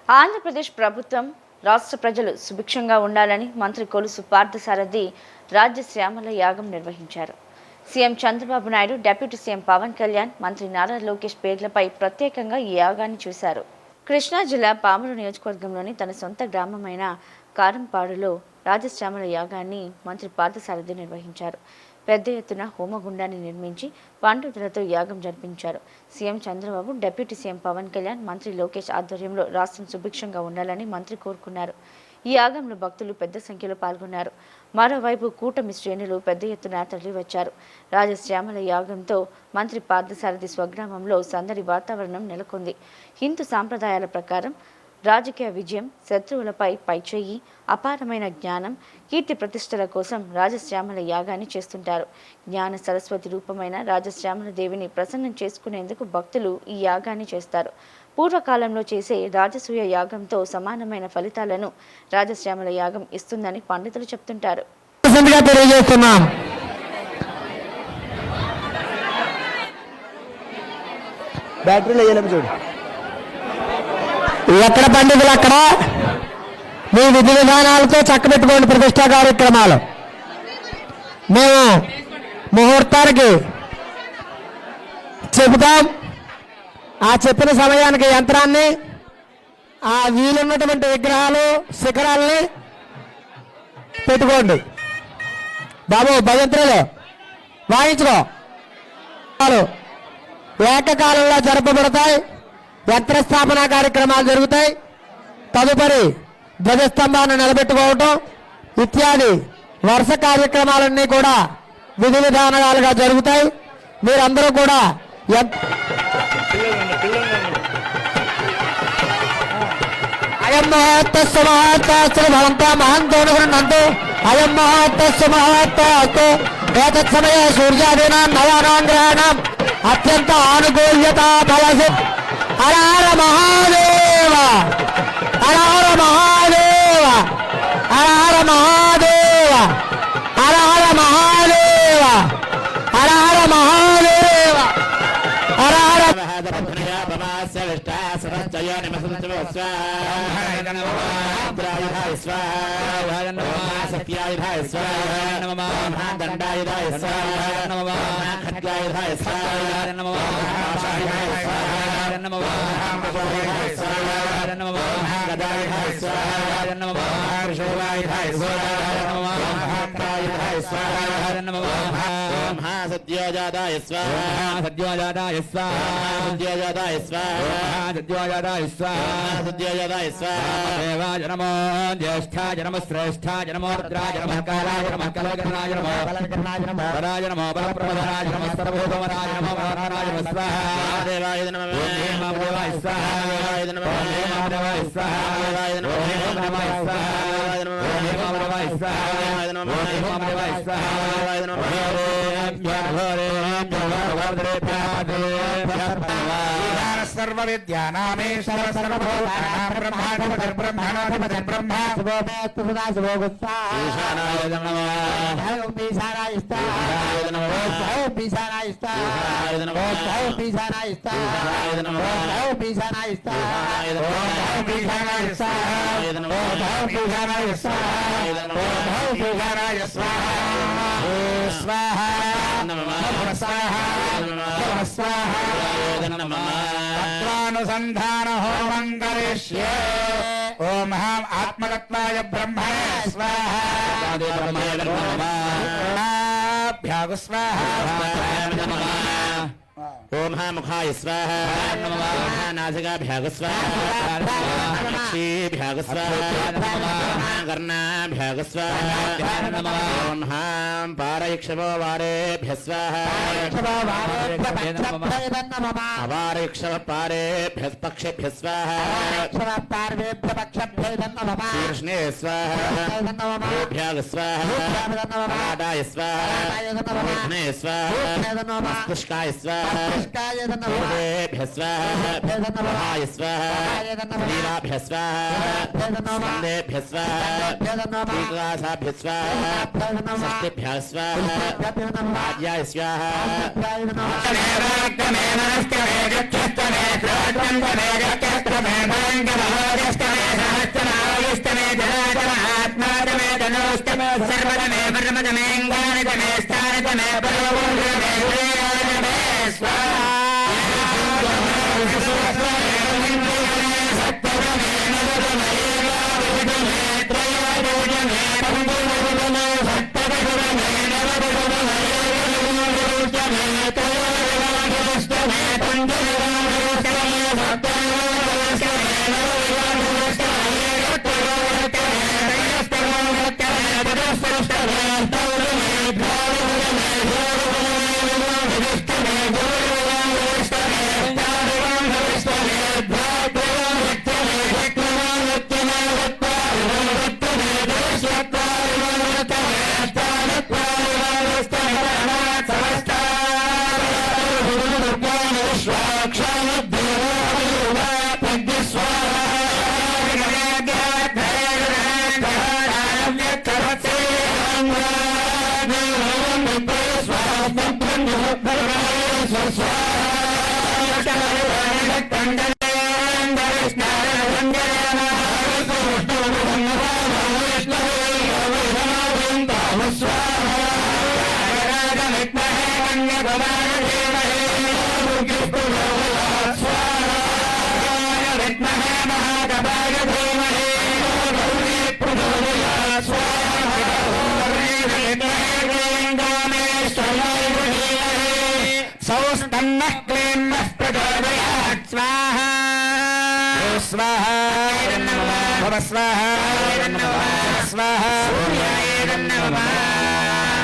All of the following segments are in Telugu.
ఆంధ్రప్రదేశ్ ప్రభుత్వం రాష్ట్ర ప్రజలు సుభిక్షంగా ఉండాలని మంత్రి కొలుసు పార్థసారథి రాజ్య శ్యామల యాగం నిర్వహించారు. CM Chandrababu Naidu, deputy CM Pawan Kalyan, మంత్రి నారా లోకేష్ పేర్లపై ప్రత్యేకంగా ఈ యాగాన్ని చూశారు. కృష్ణా జిల్లా పామరు నియోజకవర్గంలోని తన సొంత గ్రామమైన కారంపాడులో రాజశ్యామల యాగాన్ని మంత్రి పార్థసారథి నిర్వహించారు. పెద్ద ఎత్తున హోమగుండాన్ని నిర్మించి పండితులతో యాగం జరిపించారు. CM Chandrababu, deputy CM Pawan Kalyan, మంత్రి లోకేష్ ఆధ్వర్యంలో రాష్ట్రం సుభిక్షంగా ఉండాలని మంత్రి కోరుకున్నారు. ఈ యాగంలో భక్తులు పెద్ద సంఖ్యలో పాల్గొన్నారు. మరోవైపు కూటమి శ్రేణులు పెద్ద ఎత్తున తరలివచ్చారు. రాజశ్యామల యాగంతో మంత్రి పార్థసారథి స్వగ్రామంలో సందడి వాతావరణం నెలకొంది. హిందూ సాంప్రదాయాల ప్రకారం రాజకీయ విజయం, శత్రువులపై పైచేయి, అపారమైన జ్ఞానం, కీర్తి ప్రతిష్టల కోసం రాజశ్యామల యాగాన్ని చేస్తుంటారు. జ్ఞాన సరస్వతి రూపమైన రాజశ్యామల దేవిని ప్రసన్నం చేసుకునేందుకు భక్తులు ఈ యాగాన్ని చేస్తారు. పూర్వకాలంలో చేసే రాజసూయ యాగంతో సమానమైన ఫలితాలను రాజశ్యామల యాగం ఇస్తుందని పండితులు చెప్తుంటారు. ఎక్కడ పండితులు అక్కడ మీ విధి విధానాలతో చక్కబెట్టుకోండి ప్రతిష్టా కార్యక్రమాలు. మేము ముహూర్తానికి చెబుతాం. ఆ చెప్పిన సమయానికి యంత్రాన్ని, ఆ వీలున్నటువంటి విగ్రహాలు, శిఖరాల్ని పెట్టుకోండి. బాబు భజంత్రులు వాయించుకో. ఏకకాలంలో జరపబడతాయి. యంత్రస్థాపన కార్యక్రమాలు జరుగుతాయి. తదుపరి ధ్వజస్తంభాన్ని నిలబెట్టుకోవటం ఇత్యాది వరుస కార్యక్రమాలన్నీ కూడా విధి విధానాలుగా జరుగుతాయి. మీరందరూ కూడా అయం మహోత్తస్సు మహోత్తస్సు భవంతా మహంతోనుగృహ్ణంతు అయం మహోత్తస్సు మహోత్తస్సు ఏతత్ సమయే సూర్యాదీనాం నవానాం గ్రహాణాం అత్యంత ఆనుకూల్యత ఫలసి. హర హర మహాదేవ, హర హర మహాదేవ, హర హర మహాదేవ, హర హర మహాదేవ, హర హర మహాదేవ, హర హర సత్యోజాతాయ స్వాహా, సత్యోజాతాయ స్వాహా, సత్యోజాతాయ స్వాహా, సత్యోజాతాయ స్వాహా, సత్యోజాతాయ స్వాహా. దేవాయ నమో, జ్యేష్ఠాయ నమః, శ్రేష్ఠాయ నమో, రుద్రాయ నమః, కాలాయ నమః, కలకర్ణాయ నమః, వరాయ నమః, బలప్రభరాయ నమః, సర్వభూతవరాయ నమః, వరాయ నమః స్వాహా. దేవాయ నమః, దేవాయ స్వాహా, దేవాయ నమః, దేవాయ స్వాహా, దేవాయ నమః, దేవాయ స్వాహా, దేవాయ నమః, దేవాయ స్వాహా, దేవాయ నమః, దేవాయ స్వాహా, దేవాయ నమః. सर्व विद्यानामेश्वर सर्वभूतानां ब्रह्माधिपतिर्ब्रह्मणोऽधिपतिर्ब्रह्म शुभोमेस्तु सदा शुभो गुप्ताय नमः। ओम ईशानाय स्वाहा, ओम ईशानाय स्वाहा, ओम ईशानाय स्वाहा, ओम ईशानाय स्वाहा, ओम ईशानाय स्वाहा, ओम ईशानाय स्वाहा, ओम ईशानाय स्वाहा, स्वाहा नमः, स्वाहा नमः, स्वाहा नमः। तत्वानुसंधान होमं करिष्ये। ओम हम आत्मतत्वाय ब्रह्मणे स्वाहा, भ्याग स्वाहा, ओम मुखाय स्वाहा, नासिकाभ्याग स्वाहा, अक्षीभ्याग स्वाहा, कर्णाभ्याग स्वाहा, ओम पारयक्षवो वारेभ्यः स्वाहा, अवारयक्षव पारेभ्यः पक्षेभ्यः स्वाहा, शीर्ष्णे स्वाहा, भ्याग स्वाहा, पादाय स्वाहा, मूर्ध्ने स्वाहा, मस्तिष्काय स्वाहा, हृदयेभ्यः स्वाहा, महाय स्वाहा, शरीराभ्यः स्वाहा, स्कन्धेभ्यः स्वाहा, टीकासाभ्यः स्वाहा, षष्ठीभ्यः स्वाहा, राज्याय स्वाहा। स्वाहा జనేంగాని జనేష్టాని జనే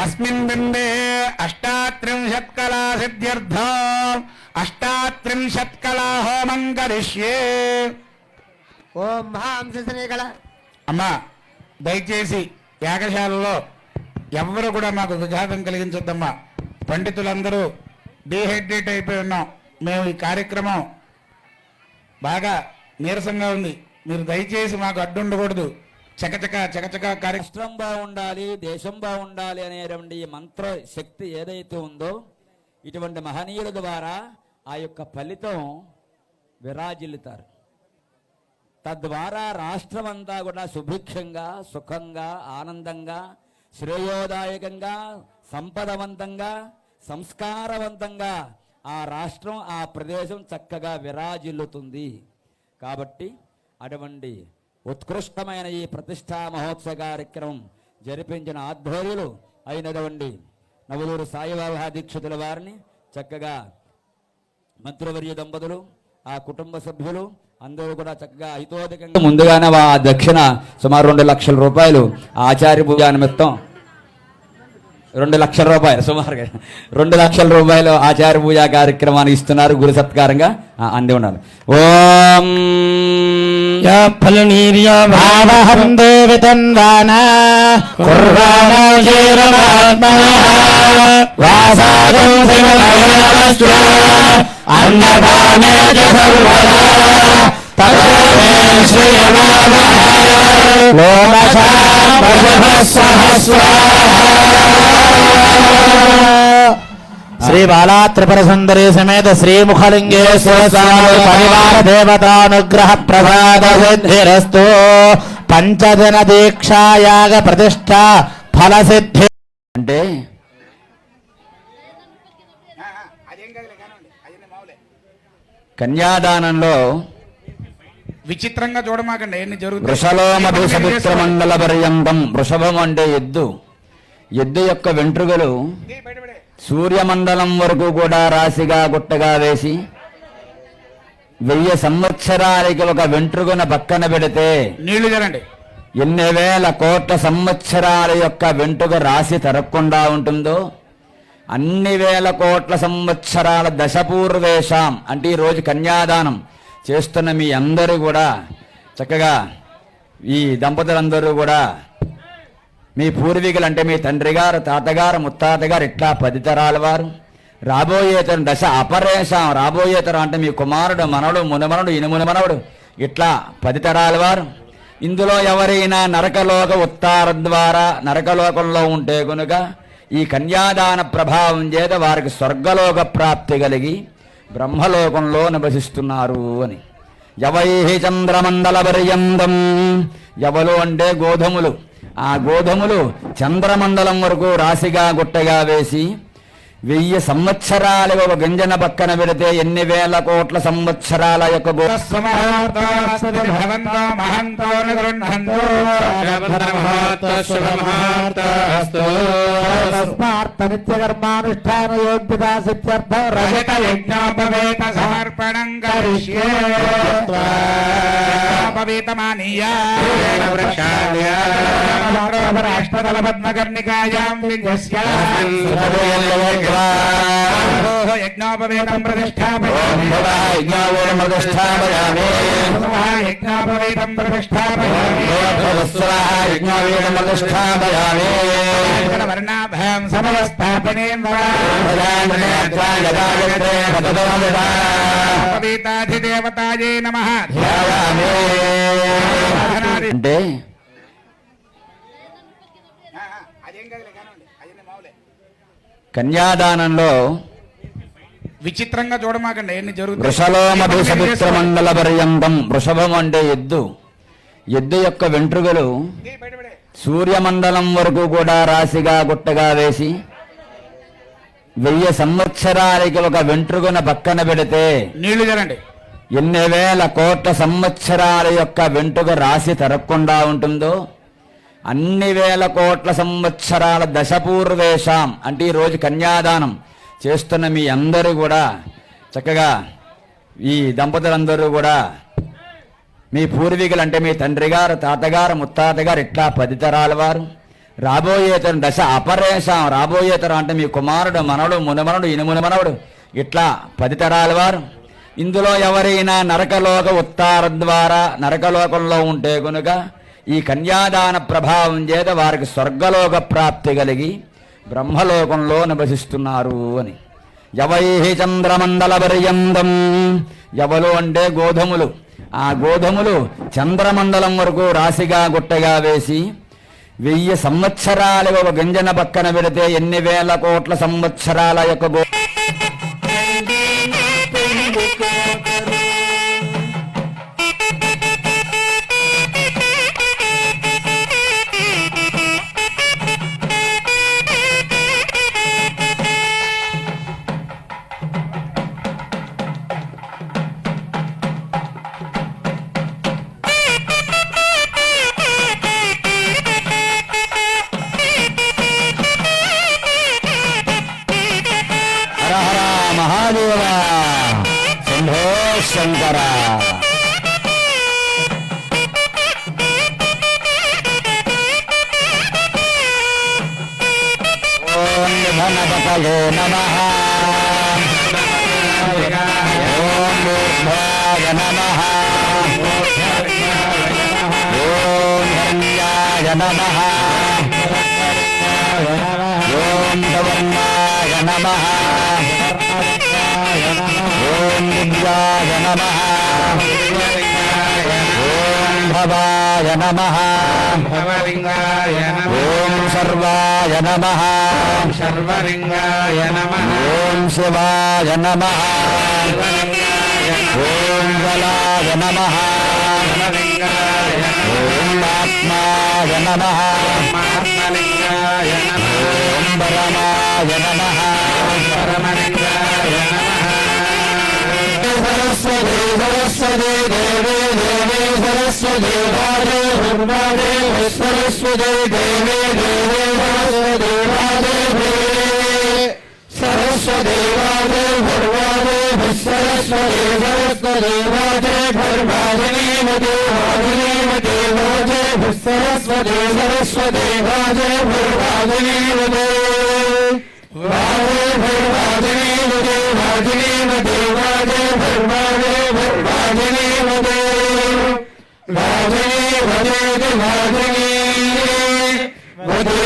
अस्मिन् बिम्बे 38 कला सिद्ध्यर्थम् 38 कला होमं करिष्ये ఓం మహాం శ్రీకళ. అమ్మా దయచేసి యాగశాలలో ఎవరు కూడా మాకు విఘాతం కలిగించొద్దమ్మా. పండితులందరూ డీహైడ్రేట్ అయిపోయి ఉన్నాం. మేము ఈ కార్యక్రమం బాగా నీరసంగా ఉంది. మీరు దయచేసి మాకు అడ్డుండకూడదు. చకచక కార్యక్రమం. రాష్ట్రం బాగుండాలి, దేశం బాగుండాలి అనేటువంటి మంత్ర శక్తి ఏదైతే ఉందో ఇటువంటి మహనీయుల ద్వారా ఆ యొక్క ఫలితం విరాజిల్లుతారు. తద్వారా రాష్ట్రం అంతా కూడా సుభిక్షంగా, సుఖంగా, ఆనందంగా, శ్రేయోదాయకంగా, సంపదవంతంగా, సంస్కారవంతంగా ఆ రాష్ట్రం, ఆ ప్రదేశం చక్కగా విరాజిల్లుతుంది. కాబట్టి అటువంటి ఉత్కృష్టమైన ఈ ప్రతిష్టా మహోత్సవ కార్యక్రమం జరిపించిన ఆధ్వర్యులు అయినటువంటి నవలూరు సాయిబాబా దీక్షితుల వారిని చక్కగా మంత్రివర్య దంపతులు, ఆ కుటుంబ సభ్యులు అందరూ కూడా చక్కగా హితోధికంగా ముందుగానే ఆ దక్షిణ సుమారు 2 లక్షల రూపాయలు ఆచార్య పూజా నిమిత్తం 2 లక్షల రూపాయలు సుమారుగా 2 లక్షల రూపాయలు ఆచార్య పూజా కార్యక్రమాన్ని ఇస్తున్నారు. గురు సత్కారంగా అంది ఉన్నారు. ఓం ఫలనీర్యో భావహం దేవితన్వాన కుర్వాణో శీరమాత్మన వాసాగం శివస్వ అన్నదానే సర్వదా తత్రే శ్రీరామ శ్రీ బాలా త్రిపుర సుందరి సమేత శ్రీముఖలింగేశ్వర స్వామి పరివార దేవతానుగ్రహ ప్రసాద సిద్ధిరస్తు. పంచదిన దీక్షాయాగ ప్రతిష్ట ఫల సిద్ధి. అంటే కన్యాదానంలో విచిత్రంగా చూడమాకండి. ఎన్ని వృషలోమభిషమిత్ర మండల పర్యంతం. వృషభం అంటే ఎద్దు. ఎద్దు యొక్క వెంట్రుకలు సూర్యమండలం వరకు కూడా రాశిగా గుట్టగా వేసి 1000 సంవత్సరాలకి ఒక వెంట్రుకను పక్కన పెడితే నీళ్లు జరండి ఎన్ని వేల కోట్ల సంవత్సరాల యొక్క వెంట్రుక రాశి తరగకుండా ఉంటుందో అన్ని వేల కోట్ల సంవత్సరాల దశపూర్వేషాం అంటే ఈ రోజు కన్యాదానం చేస్తున్న మీ అందరూ కూడా చక్కగా ఈ దంపతులందరూ కూడా మీ పూర్వీకులు అంటే మీ తండ్రి గారు, తాతగారు, ముత్తాతగారు ఇట్లా 10 తరాల వారు రాబోయే తరం దశ అపరేషం రాబోయే తరం అంటే మీ కుమారుడు, మనవడు, మునిమనుడు, ఇనుముని మనవడు ఇట్లా 10 తరాల వారు. ఇందులో ఎవరైనా నరకలోక ఉత్తార ద్వారా నరకలోకంలో ఉంటే కనుక ఈ కన్యాదాన ప్రభావం చేత వారికి స్వర్గలోక ప్రాప్తి కలిగి బ్రహ్మలోకంలో నివసిస్తున్నారు అని. యవై చంద్రమండల పర్యంతం. యవలు అంటే గోధుమలు, ఆ గోధుమలు చంద్రమండలం వరకు రాశిగా గుట్టగా వేసి 1000 సంవత్సరాలు ఒక గింజన పక్కన పెడితే ఎన్ని వేల కోట్ల సంవత్సరాల యొక్క నిత్యకర్మానుష్ఠాన యోగ్యత సిద్ధ్యర్థ రజత యజ్ఞోపవేత సమర్పణం కరిష్యే పద్మకర్ణికాయాం యజ్ఞోపవేతం ప్రతిష్టాపయామి యజ్ఞోపవేతం ప్రతిష్టాపయామి వర్ణాభం సమవస్థాపనేం పవితాధిదేవతాయే నమః. అంటే కన్యాదానంలో విచిత్రంగా చూడమాకండి ఎన్ని జరుగుతుంది. వృషలోమభిసమిత్ర మండల పర్యంతం. వృషభం అంటే ఎద్దు. ఎద్దు యొక్క వెంట్రుకలు సూర్యమండలం వరకు కూడా రాశిగా గుట్టగా వేసి 1000 సంవత్సరాలకి ఒక వెంట్రుకన పక్కన పెడితే నీళ్లు జరండి ఎన్ని వేల కోట్ల సంవత్సరాల యొక్క వెంట్రుక రాశి తరగకుండా ఉంటుందో అన్ని వేల కోట్ల సంవత్సరాల దశపూర్వేషాం అంటే ఈరోజు కన్యాదానం చేస్తున్న మీ అందరూ కూడా చక్కగా ఈ దంపతులందరూ కూడా మీ పూర్వీకులు అంటే మీ తండ్రి గారు, తాతగారు, ముత్తాతగారు ఇట్లా 10 తరాల వారు, రాబోయే తరం దశ అపరేషం, రాబోయే తరం అంటే మీ కుమారుడు, మనవడు, మునమనుడు, ఇనుమునమనవుడు ఇట్లా 10 తరాల వారు. ఇందులో ఎవరైనా నరకలోక ఉత్తార ద్వారా నరకలోకంలో ఉంటే కనుక ఈ కన్యాదాన ప్రభావం చేత వారికి స్వర్గలోక ప్రాప్తి కలిగి బ్రహ్మలోకంలో నివసిస్తున్నారు అని. యవైహి చంద్రమండల పర్యంతం. యవలు అంటే గోధుమలు. ఆ గోధుమలు చంద్రమండలం వరకు రాశిగా గుట్టగా వేసి 1000 సంవత్సరాలు ఒక గింజన పక్కన పెడితే ఎన్ని వేల కోట్ల సంవత్సరాల యొక్క మహాదేవ శంభో శంకర. ఓం ధనపతయే నమః. ఓం మూర్ధాయ నమః. ఓం ధన్యాయ నమః. ఓం ధవర్ణాయ నమః. ఓం విద్యాయ నమః. ఓం భవాయ నమః. ఓం సర్వాయ నమః. ఓం శివాయ నమః. ఓం బలాయ నమః. ఓం ఆత్మాయ నమః. ఓం పరమాయ నమః. సరస్వతి సరస్వతి దేవి దేవి సరస్వతి వాదే భర్వాదే సరస్వతి దేవి దేవి సరస్వతి వాదే సరస్వతి వాదే భర్వాదే సరస్వతి సరస్వతి వాదే భర్వాదిని మదే వాదిని మదే వాదే సరస్వతి సరస్వతి వాదే భర్వాదిని మదే వాదే భర్వాదిని మదే వాదిని మదే వాదే భర్వాదే భర్వాదిని మదే వాదిని వదేది వాదిని వదే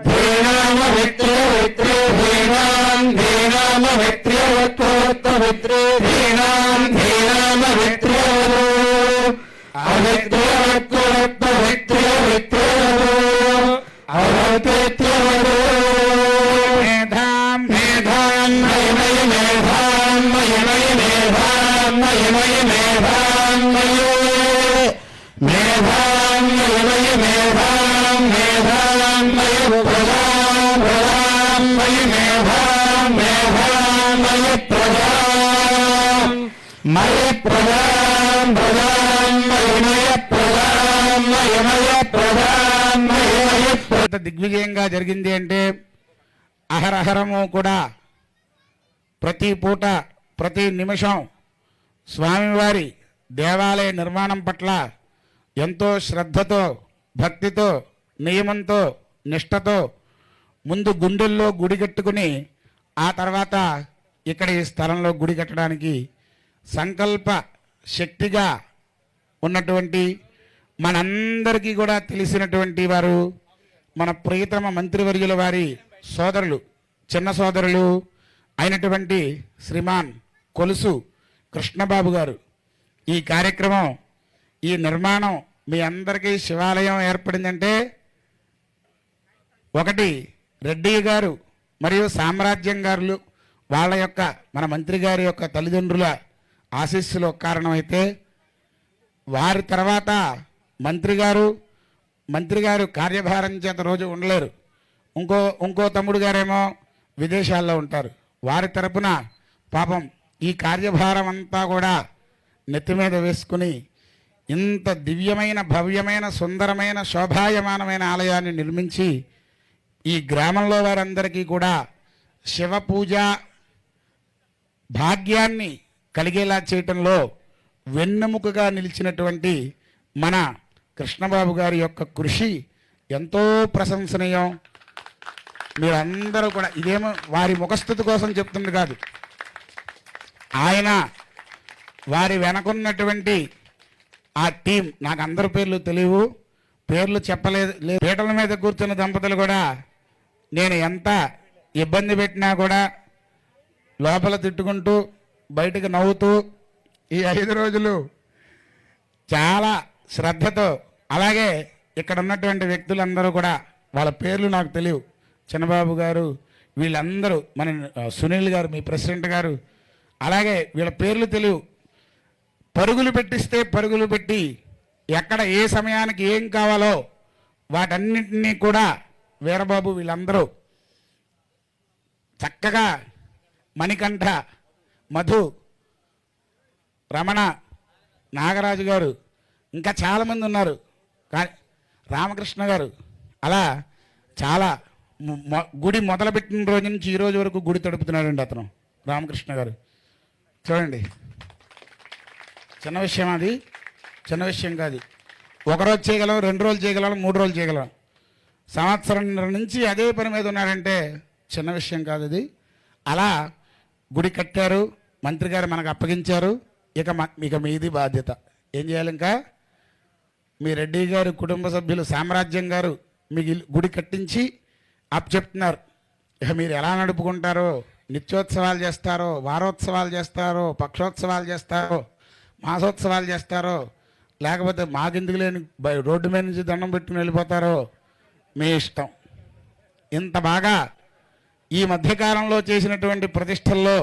ధీనామ విత్రే విత్రే ధీనాం ధీనామ విత్రే వత్వత్వవిత్రే ధీనాం ధీనామ విత్రే వదో అవిత్రే వత్వత్వవిత్రే విత్రే వదో అవతిత్రే వదో మేధాం మేధాం మయమయ మేధాం మయమయ మేధాం మయమయ మేధాం మయో మేధాం మయి మేధాం మేధాం మయి ప్రజాం ప్రజాం మయి మేధాం మేధాం మయి ప్రజాం మయి ప్రజాం ప్రజాం మయి మయ ప్రజాం మయి మయ ప్రజాం మయి మయ దిగ్విజయంగా జరిగింది అంటే అహరహరము కూడా ప్రతి పూట ప్రతి నిమిషం స్వామివారి దేవాలయ నిర్మాణం పట్ల ఎంతో శ్రద్ధతో భక్తితో నియమంతో నిష్టతో ముందు గుండెల్లో గుడి కట్టుకుని ఆ తర్వాత ఇక్కడ ఈ స్థలంలో గుడి కట్టడానికి సంకల్ప శక్తిగా ఉన్నటువంటి మనందరికీ కూడా తెలిసినటువంటి వారు మన ప్రియతమ మంత్రివర్యుల వారి సోదరులు చిన్న సోదరులు అయినటువంటి శ్రీమాన్ కొలుసు కృష్ణబాబు గారు ఈ కార్యక్రమం ఈ నిర్మాణం మీ అందరికీ శివాలయం ఏర్పడిందంటే ఒకటి రెడ్డి గారు మరియు సామ్రాజ్యం గారు వాళ్ళ యొక్క మన మంత్రి గారి యొక్క తల్లిదండ్రుల ఆశీస్సులు కారణమైతే వారి తర్వాత మంత్రి గారు కార్యభారం చేత రోజు ఉండలేరు. ఇంకో తమ్ముడు గారేమో విదేశాల్లో ఉంటారు. వారి తరపున పాపం ఈ కార్యభారం అంతా కూడా నెత్తి మీద వేసుకుని ఇంత దివ్యమైన భవ్యమైన సుందరమైన శోభాయమానమైన ఆలయాన్ని నిర్మించి ఈ గ్రామంలో వారందరికీ కూడా శివ పూజ భాగ్యాన్ని కలిగేలా చేయటంలో వెన్నెముకగా నిలిచినటువంటి మన కృష్ణబాబు గారి యొక్క కృషి ఎంతో ప్రశంసనీయం. మీరందరూ కూడా ఇదేమో వారి ముఖస్థుతి కోసం చెప్తుంది కాదు, ఆయన వారి వెనకున్నటువంటి ఆ టీం. నాకు అందరి పేర్లు తెలియవు, పేర్లు చెప్పలేదు. పీటల మీద కూర్చున్న దంపతులు కూడా నేను ఎంత ఇబ్బంది పెట్టినా కూడా లోపల తిట్టుకుంటూ బయటకు నవ్వుతూ ఈ 5 రోజులు చాలా శ్రద్ధతో, అలాగే ఇక్కడ ఉన్నటువంటి వ్యక్తులందరూ కూడా వాళ్ళ పేర్లు నాకు తెలియవు, చిన్నబాబు గారు వీళ్ళందరూ, మన సునీల్ గారు మీ ప్రెసిడెంట్ గారు, అలాగే వీళ్ళ పేర్లు తెలియవు. పరుగులు పెట్టిస్తే పరుగులు పెట్టి ఎక్కడ ఏ సమయానికి ఏం కావాలో వాటన్నింటినీ కూడా వీరబాబు వీళ్ళందరూ చక్కగా మణికంఠ, మధు, రమణ, నాగరాజు గారు, ఇంకా చాలామంది ఉన్నారు, కానీ రామకృష్ణ గారు, అలా చాలా గుడి మొదలుపెట్టిన రోజు నుంచి ఈ రోజు వరకు గుడి తడుపుతున్నాడండి అతను రామకృష్ణ గారు. చూడండి, చిన్న విషయం, అది చిన్న విషయం కాదు. 1 రోజు చేయగలం, 2 రోజులు చేయగలం, 3 రోజులు చేయగలం. సంవత్సరం నుంచి అదే పని మీద ఉన్నాడంటే చిన్న విషయం కాదు అది. అలా గుడి కట్టారు, మంత్రి గారు మనకు అప్పగించారు. ఇక మీది బాధ్యత. ఏం చేయాలి? ఇంకా మీ రెడ్డి గారు కుటుంబ సభ్యులు సామ్రాజ్యం గారు మీకు గుడి కట్టించి చెప్తున్నారు. ఇక మీరు ఎలా నడుపుకుంటారో, నిత్యోత్సవాలు చేస్తారో, వారోత్సవాలు చేస్తారో, పక్షోత్సవాలు చేస్తారో, మాసోత్సవాలు చేస్తారో, లేకపోతే మాకెందుకు లేని రోడ్డు మీద నుంచి దండం పెట్టుకుని వెళ్ళిపోతారో మీ ఇష్టం. ఇంత బాగా ఈ మధ్యకాలంలో చేసినటువంటి ప్రతిష్టల్లో